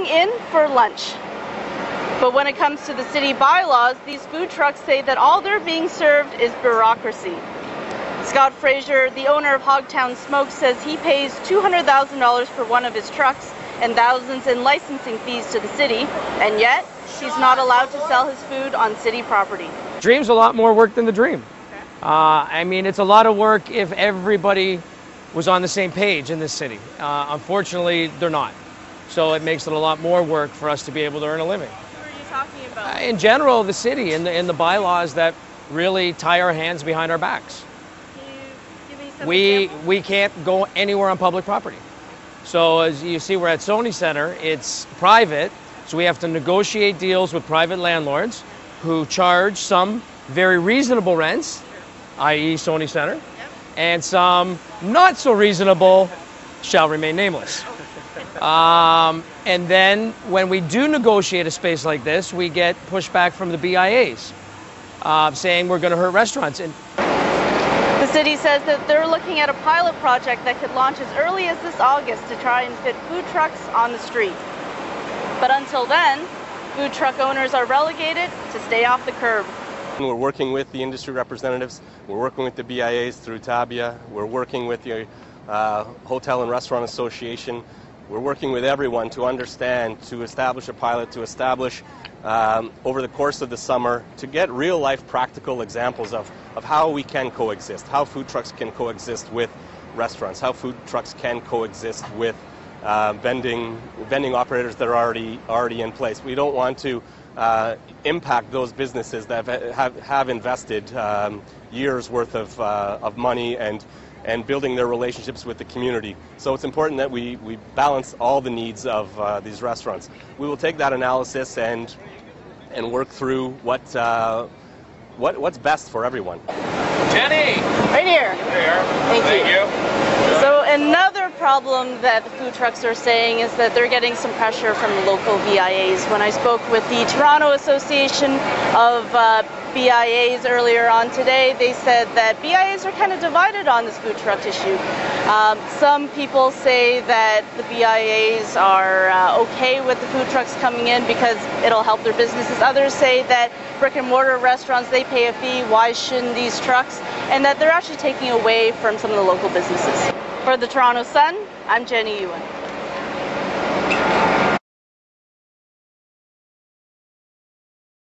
coming in for lunch. But when it comes to the city bylaws, these food trucks say that all they're being served is bureaucracy. Scott Fraser, the owner of Hogtown Smoke, says he pays $200,000 for one of his trucks and thousands in licensing fees to the city, and yet he's not allowed to sell his food on city property. Dream's a lot more work than the dream. I mean, it's a lot of work if everybody was on the same page in this city. Unfortunately, they're not. So it makes it a lot more work for us to be able to earn a living. Who are you talking about? In general, the city, in the bylaws that really tie our hands behind our backs. Can you give me some examples? We can't go anywhere on public property. So as you see, we're at Sony Center. It's private, so we have to negotiate deals with private landlords who charge some very reasonable rents, i.e. Sony Center, and some not so reasonable shall remain nameless. And then when we do negotiate a space like this, we get pushback from the BIAs saying we're going to hurt restaurants. And the city says that they're looking at a pilot project that could launch as early as this August to try and fit food trucks on the street. But until then, food truck owners are relegated to stay off the curb. We're working with the industry representatives, we're working with the BIAs through Tabia, we're working with the Hotel and Restaurant Association, we're working with everyone to understand, to establish a pilot, to establish over the course of the summer, to get real life practical examples of how we can coexist, how food trucks can coexist with restaurants, how food trucks can coexist with vending operators that are already in place. We don't want to impact those businesses that have invested years worth of money and building their relationships with the community. So it's important that we balance all the needs of these restaurants. We will take that analysis and work through what's best for everyone. Jenny! Right here. There. Thank you. So another problem that the food trucks are saying is that they're getting some pressure from the local BIAs. When I spoke with the Toronto Association of BIAs earlier on today, they said that BIAs are kind of divided on this food truck issue. Some people say that the BIAs are okay with the food trucks coming in because it'll help their businesses. Others say that brick and mortar restaurants, they pay a fee, why shouldn't these trucks? And that they're actually taking away from some of the local businesses. For the Toronto Sun, I'm Jenny Ewan.